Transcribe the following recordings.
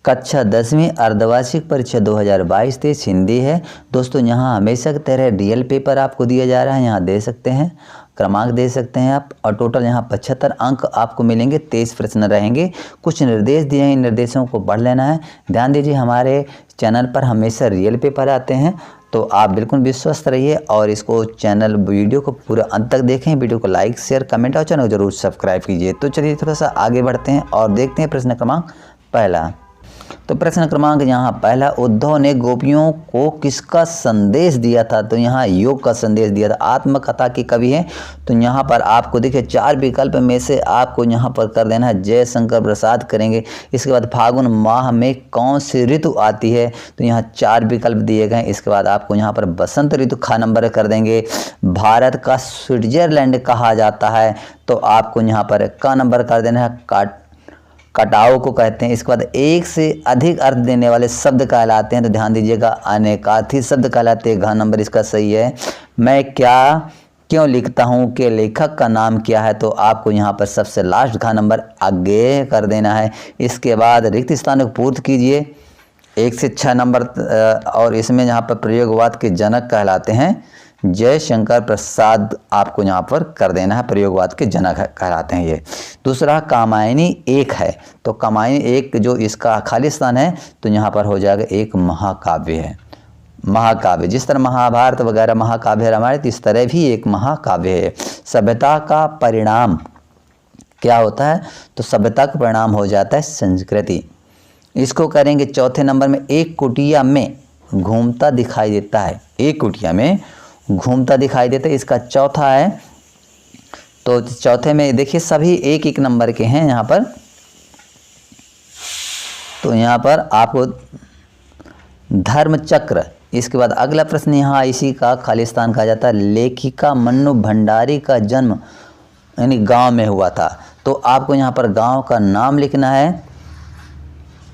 कक्षा 10वीं अर्धवार्षिक परीक्षा 2022-23 हिंदी है। दोस्तों यहाँ हमेशा की तरह रियल पेपर आपको दिया जा रहा है, यहाँ दे सकते हैं, क्रमांक दे सकते हैं आप, और टोटल यहाँ 75 अंक आपको मिलेंगे। 23 प्रश्न रहेंगे। कुछ निर्देश दिए हैं, इन निर्देशों को पढ़ लेना है। ध्यान दीजिए, हमारे चैनल पर हमेशा रियल पेपर आते हैं, तो आप बिल्कुल विश्वस्त रहिए और इसको चैनल वीडियो को पूरा अंत तक देखें। वीडियो को लाइक शेयर कमेंट और चैनल को जरूर सब्सक्राइब कीजिए। तो चलिए थोड़ा सा आगे बढ़ते हैं और देखते हैं प्रश्न क्रमांक पहला। तो प्रश्न क्रमांक यहाँ पहला, उद्धव ने गोपियों को किसका संदेश दिया था? तो यहाँ योग का संदेश दिया था। आत्मकथा के कवि हैं, तो यहाँ पर आपको देखिए 4 विकल्प में से आपको यहाँ पर कर देना है। जयशंकर प्रसाद करेंगे। इसके बाद फागुन माह में कौन सी ऋतु आती है? तो यहाँ 4 विकल्प दिए गए। इसके बाद आपको यहाँ पर बसंत ऋतु ख नंबर कर देंगे। भारत का स्विट्जरलैंड कहा जाता है, तो आपको यहाँ पर क नंबर कर देना है। कटाव को कहते हैं। इसके बाद एक से अधिक अर्थ देने वाले शब्द कहलाते हैं, तो ध्यान दीजिएगा अनेकार्थी शब्द कहलाते हैं। घ नंबर इसका सही है। मैं क्या क्यों लिखता हूँ के लेखक का नाम क्या है? तो आपको यहाँ पर सबसे लास्ट घ नंबर अज्ञेय कर देना है। इसके बाद रिक्त स्थान को पूर्ति कीजिए 1 से 6 नंबर, और इसमें यहाँ पर प्रयोगवाद के जनक कहलाते हैं जयशंकर प्रसाद, आपको यहाँ पर कर देना है। प्रयोगवाद के जनक कहलाते हैं ये। दूसरा कामायनी एक है, तो कामायनी एक जो इसका खाली स्थान है, तो यहाँ पर हो जाएगा एक महाकाव्य है। महाकाव्य जिस तरह महाभारत वगैरह महाकाव्य रामायण, इस तरह भी एक महाकाव्य है। सभ्यता का परिणाम क्या होता है? तो सभ्यता का परिणाम हो जाता है संस्कृति। इसको करेंगे चौथे नंबर में। एक कुटिया में घूमता दिखाई देता है। एक कुटिया में घूमता दिखाई देता है, इसका चौथा है। तो चौथे में देखिए सभी 1-1 नंबर के हैं यहाँ पर। तो यहाँ पर आपको धर्मचक्र। इसके बाद अगला प्रश्न यहाँ इसी का खालिस्तान कहा जाता है। लेखिका मन्नू भंडारी का जन्म यानी गांव में हुआ था, तो आपको यहाँ पर गांव का नाम लिखना है।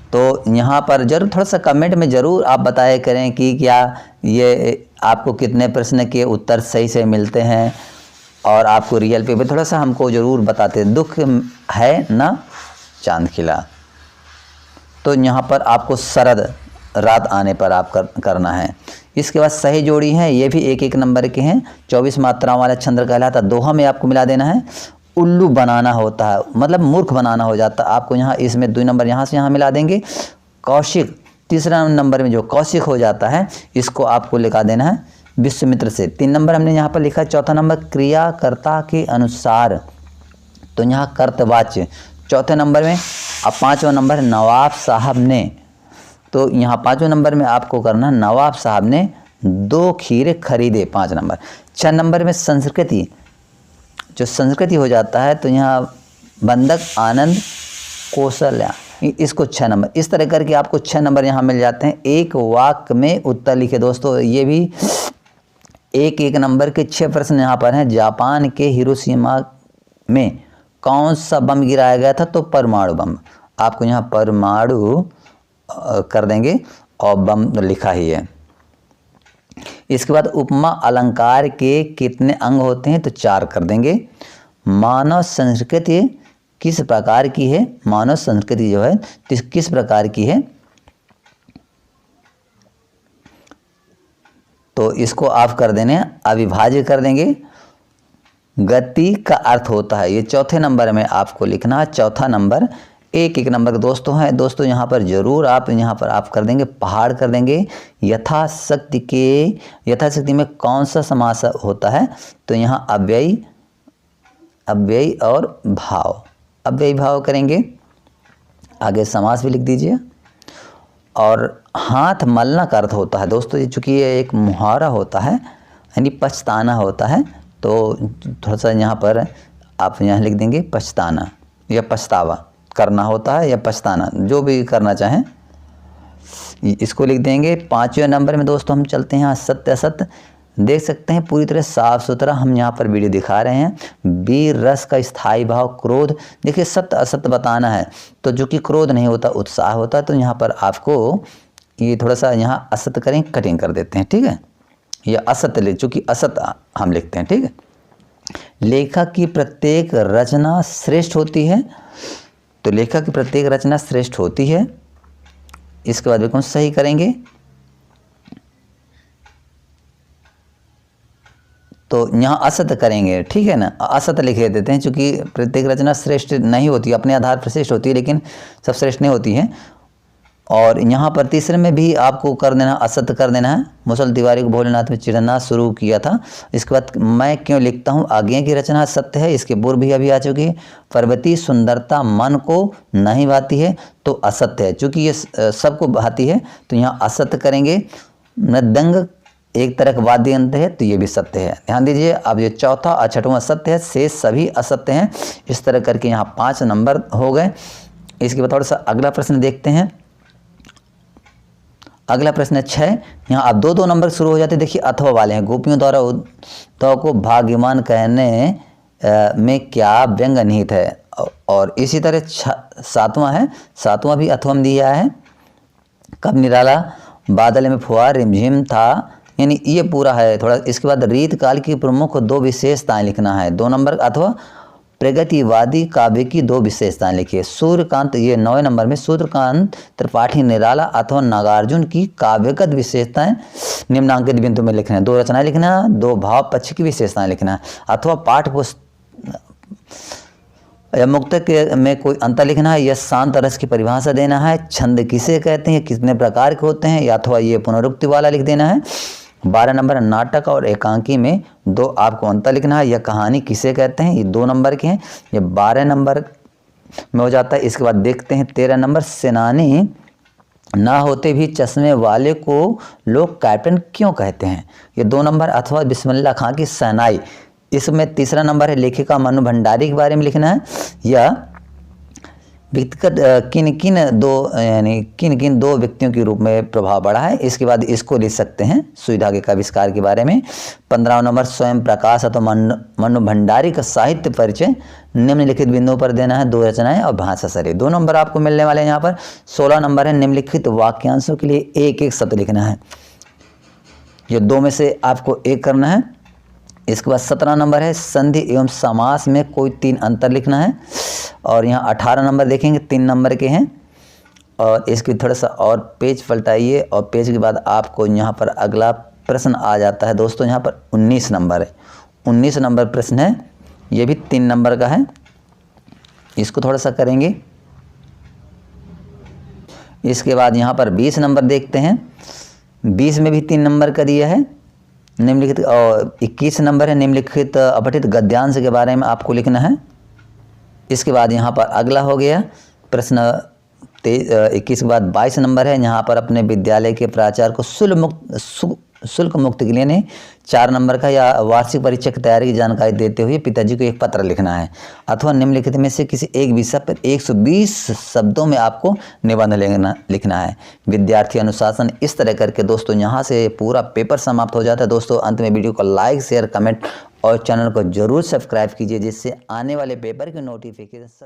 तो यहाँ पर जरूर थोड़ा सा कमेंट में ज़रूर आप बताया करें कि क्या ये आपको कितने प्रश्न के उत्तर सही से मिलते हैं, और आपको रियल पेपर थोड़ा सा हमको ज़रूर बताते। दुख है ना चांद खिला, तो यहाँ पर आपको शरद रात आने पर आप करना है। इसके बाद सही जोड़ी हैं, ये भी 1-1 नंबर के हैं। 24 मात्राओं वाला छंद कहलाता। दोहा में आपको मिला देना है। उल्लू बनाना होता है, मतलब मूर्ख बनाना हो जाता है। आपको यहाँ इसमें 2 नंबर यहाँ से यहाँ मिला देंगे। कौशिक तीसरा नंबर में जो कौशिक हो जाता है, इसको आपको लिखा देना है विश्वामित्र से। 3 नंबर हमने यहाँ पर लिखा है। चौथा नंबर क्रियाकर्ता के अनुसार, तो यहाँ कर्तवाच्य चौथे नंबर में। अब 5वां नंबर नवाब साहब ने, तो यहाँ 5वें नंबर में आपको करना नवाब साहब ने 2 खीरे खरीदे, 5 नंबर। 6 नंबर में संस्कृति, जो संस्कृति हो जाता है, तो यहाँ बंधक आनंद कौशल्या, इसको 6 नंबर। इस तरह करके आपको 6 नंबर यहाँ मिल जाते हैं। एक वाक्य में उत्तर लिखे। दोस्तों ये भी 1-1 नंबर के 6 प्रश्न यहाँ पर हैं। जापान के हिरोशिमा में कौन सा बम गिराया गया था? तो परमाणु बम। आपको यहाँ परमाणु कर देंगे और बम लिखा ही है। इसके बाद उपमा अलंकार के कितने अंग होते हैं? तो 4 कर देंगे। मानव संस्कृति किस प्रकार की है? मानव संस्कृति जो है किस प्रकार की है? तो इसको आप कर देने अविभाज्य कर देंगे। गति का अर्थ होता है, ये चौथे नंबर में आपको लिखना है। चौथा नंबर 1-1 नंबर दोस्तों हैं। दोस्तों यहाँ पर जरूर आप कर देंगे पहाड़ कर देंगे। यथाशक्ति में कौन सा समास होता है? तो यहाँ अव्ययी और भाव, अव्ययी भाव करेंगे। आगे समास भी लिख दीजिए। और हाथ मलना का अर्थ होता है दोस्तों, चूँकि ये एक मुहावरा होता है, यानी पछताना होता है, तो थोड़ा सा यहाँ पर आप यहाँ लिख देंगे पछताना या पछतावा करना होता है, या पछताना, जो भी करना चाहें इसको लिख देंगे। 5वें नंबर में दोस्तों हम चलते हैं यहाँ सत्य असत्य। देख सकते हैं पूरी तरह साफ सुथरा हम यहाँ पर वीडियो दिखा रहे हैं। वीर रस का स्थायी भाव क्रोध। देखिए सत्य असत्य बताना है, तो जो कि क्रोध नहीं होता उत्साह होता है, तो यहाँ पर आपको ये थोड़ा सा यहाँ असत्य करें, कटिंग कर देते हैं, ठीक है। या असत्य ले, चूँकि असत्य हम लिखते हैं, ठीक है। लेखक की प्रत्येक रचना श्रेष्ठ होती है, तो लेखक की प्रत्येक रचना श्रेष्ठ होती है। इसके बाद बिल्कुल सही करेंगे। तो यहाँ असत करेंगे, ठीक है ना, असत लिख देते हैं, क्योंकि प्रत्येक रचना श्रेष्ठ नहीं होती, अपने आधार पर श्रेष्ठ होती है, लेकिन सब श्रेष्ठ नहीं होती है। और यहाँ पर तीसरे में भी आपको कर देना, असत कर देना है। मुसल तिवारी को भोलेनाथ में चिढ़ना शुरू किया था। इसके बाद मैं क्यों लिखता हूँ, आगे की रचना सत्य है, इसके पूर्व भी अभी आ चुकी है। पर्वतीय सुंदरता मन को नहीं भाती है, तो असत्य है, चूँकि ये सबको भाती है, तो यहाँ असत्य करेंगे। मृदंग एक तरह का वाद्य यंत्र है, तो ये भी सत्य है। ध्यान दीजिए, अब ये चौथा और छठवां सत्य है, शेष सभी असत्य हैं। इस तरह करके यहाँ 5 नंबर हो गए। इसके बाद थोड़ा सा अगला प्रश्न देखते हैं। अगला प्रश्न 6। यहाँ अब 2-2 नंबर शुरू हो जाते हैं। देखिए, अथवा वाले हैं। गोपियों द्वारा उद्धव को भाग्यवान कहने में क्या व्यंग निहित है। और इसी तरह 7वां है, 7वां भी अथवा में दिया है। कब निराला बादल में फुहार रिमझिम था, यानी ये पूरा है थोड़ा। इसके बाद रीत काल की प्रमुख 2 विशेषताएं लिखना है, 2 नंबर। अथवा प्रगतिवादी काव्य की 2 विशेषताएं लिखिए। सूर्यकांत, ये 9वें नंबर में, सूर्यकांत त्रिपाठी निराला अथवा नागार्जुन की काव्यगत विशेषताएं निम्नांकित बिंदु में लिखना है। 2 रचनाएं लिखना है, 2 भाव पक्ष की विशेषताएं लिखना है। अथवा पाठ पुस्तक या मुक्तक में कोई अंतर लिखना है, या शांत रस की परिभाषा देना है। छंद किसे कहते हैं, कितने प्रकार के होते हैं, या अथवा ये पुनरुक्ति वाला लिख देना है। 12 नंबर नाटक और एकांकी में 2 आपको अंतर लिखना है, या कहानी किसे कहते हैं, ये 2 नंबर के हैं, ये 12 नंबर में हो जाता है। इसके बाद देखते हैं 13 नंबर, सेनानी ना होते भी चश्मे वाले को लोग कैप्टन क्यों कहते हैं, ये 2 नंबर। अथवा बिस्मिल्लाह खां की शहनाई, इसमें तीसरा नंबर है। लेखिका मनु भंडारी के बारे में लिखना है, या व्यक्तिगत किन किन 2 व्यक्तियों के रूप में प्रभाव बढ़ा है। इसके बाद इसको लिख सकते हैं, सुई धागे का आविष्कार के बारे में। 15वां नंबर, स्वयं प्रकाश अथवा मनु भंडारी का साहित्य परिचय निम्नलिखित बिंदुओं पर देना है, 2 रचनाएं और भाषा शरीर, 2 नंबर आपको मिलने वाले हैं यहाँ पर। 16 नंबर है, निम्नलिखित वाक्यांशों के लिए 1-1 शब्द लिखना है, ये 2 में से आपको 1 करना है। इसके बाद 17 नंबर है, संधि एवं समास में कोई 3 अंतर लिखना है। और यहाँ 18 नंबर देखेंगे, 3 नंबर के हैं। और इसकी थोड़ा सा और पेज पलटाइए, और पेज के बाद आपको यहाँ पर अगला प्रश्न आ जाता है दोस्तों। यहाँ पर 19 नंबर है, 19 नंबर प्रश्न है, ये भी 3 नंबर का है। इसको थोड़ा सा करेंगे। इसके बाद यहाँ पर 20 नंबर देखते हैं, 20 में भी 3 नंबर का दिया है निम्नलिखित। और 21 नंबर है, निम्नलिखित अपठित गद्यांश के बारे में आपको लिखना है। इसके बाद यहाँ पर अगला हो गया प्रश्न 21 के बाद 22 नंबर है। यहाँ पर अपने विद्यालय के प्राचार्य को शुल्क मुक्त के लिए 4 नंबर का, या वार्षिक परीक्षा की तैयारी की जानकारी देते हुए पिताजी को एक पत्र लिखना है। अथवा निम्नलिखित में से किसी एक विषय पर 120 शब्दों में आपको निबंध लिखना है। विद्यार्थी अनुशासन, इस तरह करके दोस्तों यहाँ से पूरा पेपर समाप्त हो जाता है। दोस्तों अंत में वीडियो को लाइक, शेयर, कमेंट और चैनल को जरूर सब्सक्राइब कीजिए, जिससे आने वाले पेपर की नोटिफिकेशन